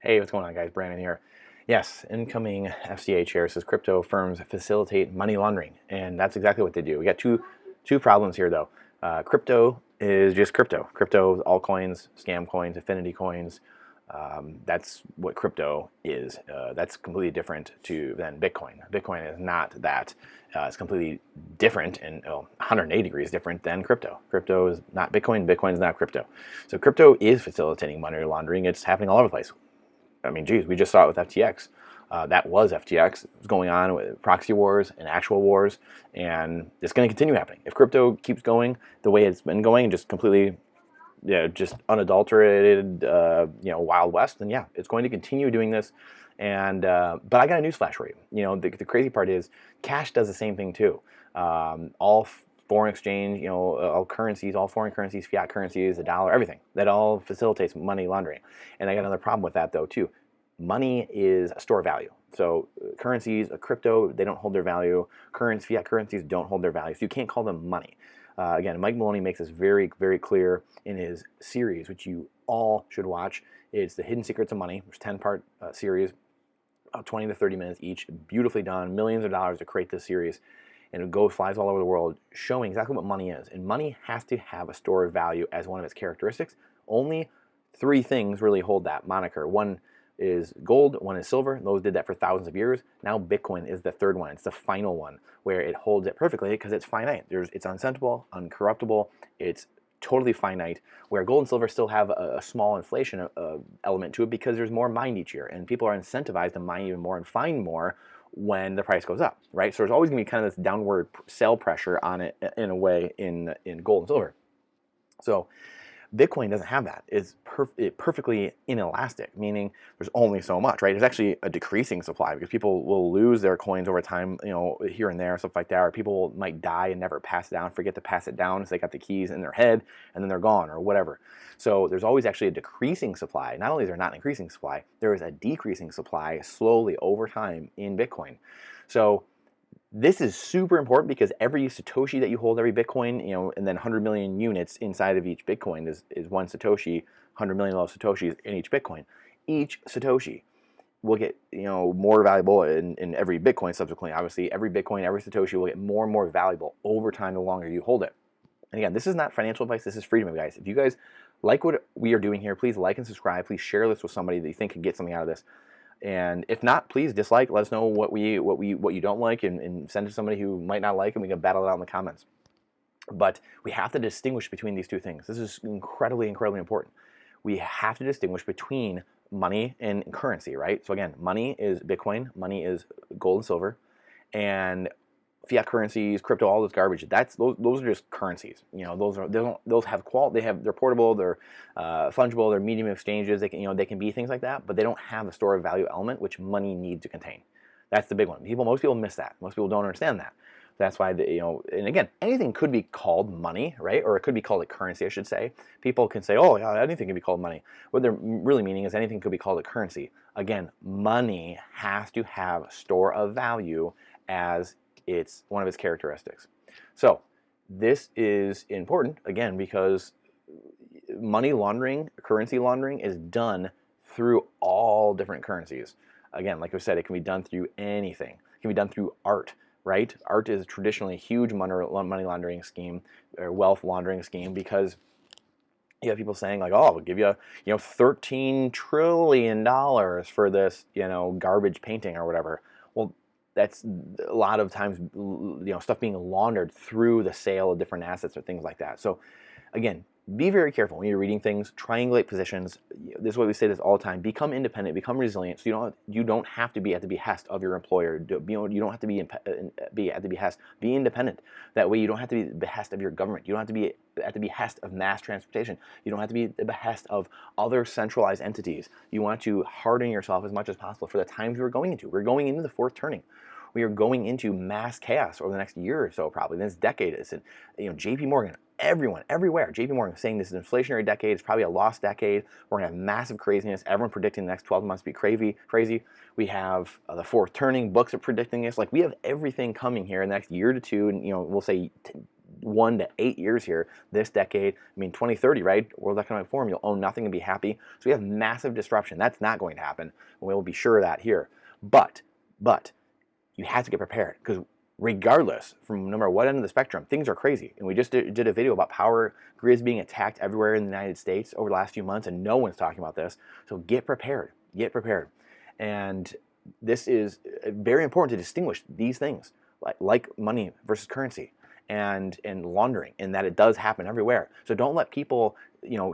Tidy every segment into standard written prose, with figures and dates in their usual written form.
Hey, what's going on, guys? Brandon here. Yes, incoming FCA chair says crypto firms facilitate money laundering, and that's exactly what they do. We got two problems here, though. Crypto is just crypto. Crypto, altcoins, scam coins, affinity coins. That's what crypto is. That's completely different than Bitcoin. Bitcoin is not that. It's completely different and 180 degrees different than crypto. Crypto is not Bitcoin. Bitcoin is not crypto. So crypto is facilitating money laundering. It's happening all over the place. I mean, geez, we just saw it with FTX. That was FTX. It was going on with proxy wars and actual wars, and it's going to continue happening. If crypto keeps going the way it's been going, just completely, just unadulterated, Wild West, then yeah, it's going to continue doing this. And but I got a newsflash for you. The crazy part is cash does the same thing too. All foreign exchange, all currencies, all foreign currencies, fiat currencies, the dollar, everything, that all facilitates money laundering. And I got another problem with that though too. Money is a store of value. So currencies, crypto, they don't hold their value. Fiat currencies don't hold their value. So you can't call them money. Again, Mike Maloney makes this very, very clear in his series, which you all should watch. It's The Hidden Secrets of Money. There's a 10-part series, about 20 to 30 minutes each, beautifully done, millions of dollars to create this series. And it flies all over the world, showing exactly what money is. And money has to have a store of value as one of its characteristics. Only three things really hold that moniker. One is gold, one is silver. Those did that for thousands of years. Now Bitcoin is the third one. It's the final one where it holds it perfectly because it's finite. It's unsentible, uncorruptible. It's totally finite, where gold and silver still have a small inflation element to it because there's more mined each year, and people are incentivized to mine even more and find more when the price goes up, right? So there's always going to be kind of this downward sell pressure on it in a way in gold and silver. So Bitcoin doesn't have that. It's perfectly inelastic, meaning there's only so much, right? There's actually a decreasing supply because people will lose their coins over time, here and there, stuff like that, or people might die and never pass it down, forget to pass it down, so they got the keys in their head and then they're gone or whatever. So there's always actually a decreasing supply. Not only is there not an increasing supply, there is a decreasing supply slowly over time in Bitcoin. So this is super important because every Satoshi that you hold, every Bitcoin, and then 100 million units inside of each Bitcoin is one Satoshi, 100 million of Satoshis in each Bitcoin. Each Satoshi will get, more valuable in every Bitcoin subsequently. Obviously, every Bitcoin, every Satoshi will get more and more valuable over time the longer you hold it. And again, this is not financial advice. This is freedom, guys. If you guys like what we are doing here, please like and subscribe. Please share this with somebody that you think could get something out of this. And if not, please dislike. Let us know what you don't like, and send it to somebody who might not like, and we can battle it out in the comments. But we have to distinguish between these two things. This is incredibly, incredibly important. We have to distinguish between money and currency, right? So again, money is Bitcoin, money is gold and silver, and fiat currencies, crypto, all this garbage. Those are just currencies. Those have quality. They're portable. They're fungible. They're medium exchanges. They can be things like that, but they don't have the store of value element which money needs to contain. That's the big one. Most people miss that. Most people don't understand that. That's why and again, anything could be called money, right? Or it could be called a currency, I should say. People can say, oh yeah, anything can be called money. What they're really meaning is anything could be called a currency. Again, money has to have store of value as it's one of its characteristics. So this is important, again, because money laundering, currency laundering is done through all different currencies. Again, like I said, it can be done through anything. It can be done through art, right? Art is traditionally a huge money laundering scheme or wealth laundering scheme because you have people saying like, oh, we'll give you, $13 trillion for this, garbage painting or whatever. Well, that's a lot of times, stuff being laundered through the sale of different assets or things like that. So again, be very careful when you're reading things. Triangulate positions. This is what we say this all the time. Become independent. Become resilient. So you don't have to be at the behest of your employer. You don't have to be at the behest. Be independent. That way, you don't have to be at the behest of your government. You don't have to be at the behest of mass transportation. You don't have to be at the behest of other centralized entities. You want to harden yourself as much as possible for the times we're going into. We're going into the fourth turning. We are going into mass chaos over the next year or so, probably. This decade is, J.P. Morgan, everyone, everywhere. J.P. Morgan is saying this is an inflationary decade. It's probably a lost decade. We're going to have massive craziness. Everyone predicting the next 12 months to be crazy. We have the fourth turning. Books are predicting this. Like, we have everything coming here in the next year to two, and we'll say 1 to 8 years here, this decade. I mean, 2030, right? World Economic Forum, you'll own nothing and be happy. So we have massive disruption. That's not going to happen. We'll be sure of that here. But you have to get prepared, because regardless, from no matter what end of the spectrum, things are crazy. And we just did a video about power grids being attacked everywhere in the United States over the last few months, and no one's talking about this. So get prepared. Get prepared. And this is very important to distinguish these things, like money versus currency, and laundering, and that it does happen everywhere. So don't let people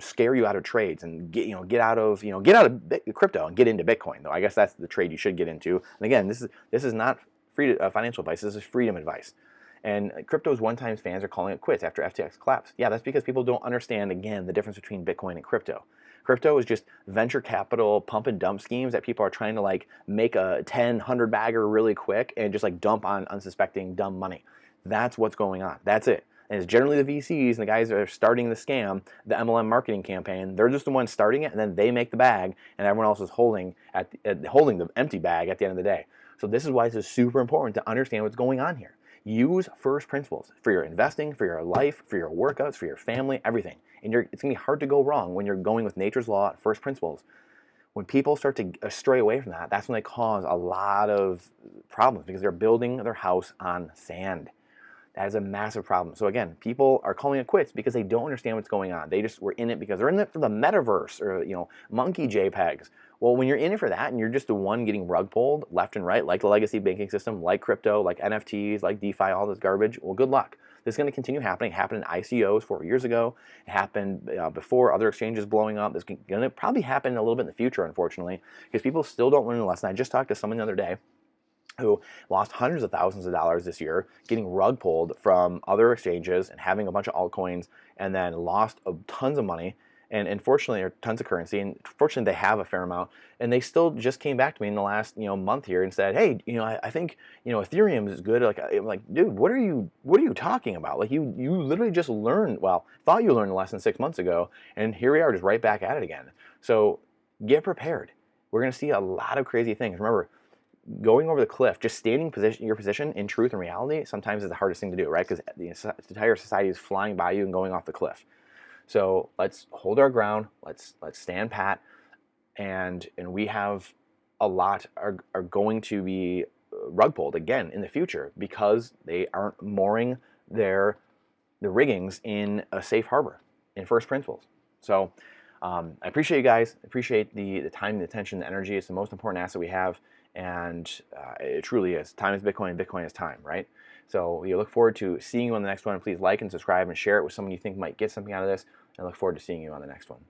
scare you out of trades and get out of crypto and get into Bitcoin. Though I guess that's the trade you should get into. And again, this is not free financial advice. This is freedom advice. And crypto's one-time fans are calling it quits after FTX collapsed. Yeah, that's because people don't understand, again, the difference between Bitcoin and crypto. Crypto is just venture capital pump and dump schemes that people are trying to make a 100 bagger really quick and just dump on unsuspecting dumb money. That's what's going on. That's it. And it's generally the VCs and the guys that are starting the scam, the MLM marketing campaign. They're just the ones starting it, and then they make the bag, and everyone else is holding the empty bag at the end of the day. So this is why it's super important to understand what's going on here. Use first principles for your investing, for your life, for your workouts, for your family, everything. And it's going to be hard to go wrong when you're going with nature's law, first principles. When people start to stray away from that, that's when they cause a lot of problems, because they're building their house on sand. That is a massive problem. So again, people are calling it quits because they don't understand what's going on. They just were in it because they're in it for the metaverse or monkey JPEGs. Well, when you're in it for that and you're just the one getting rug pulled left and right, like the legacy banking system, like crypto, like NFTs, like DeFi, all this garbage, well, good luck. This is going to continue happening. It happened in ICOs 4 years ago. It happened before other exchanges blowing up. This is going to probably happen a little bit in the future, unfortunately, because people still don't learn the lesson. I just talked to someone the other day who lost hundreds of thousands of dollars this year getting rug pulled from other exchanges and having a bunch of altcoins, and then lost tons of money and fortunately, or tons of currency, and fortunately they have a fair amount, and they still just came back to me in the last month here and said, hey, I think Ethereum is good. I'm like, dude, what are you talking about? Like, you literally just learned, thought you learned the lesson 6 months ago, and here we are just right back at it again. So get prepared. We're going to see a lot of crazy things. Remember, going over the cliff, just standing your position in truth and reality sometimes is the hardest thing to do, right? Because the entire society is flying by you and going off the cliff. So let's hold our ground. Let's stand pat, and we have a lot are going to be rug pulled again in the future because they aren't mooring the riggings in a safe harbor in first principles. So I appreciate you guys. I appreciate the time, the attention, the energy. It's the most important asset we have, and it truly is. Time is Bitcoin, and Bitcoin is time, right? So we look forward to seeing you on the next one. Please like and subscribe and share it with someone you think might get something out of this. I look forward to seeing you on the next one.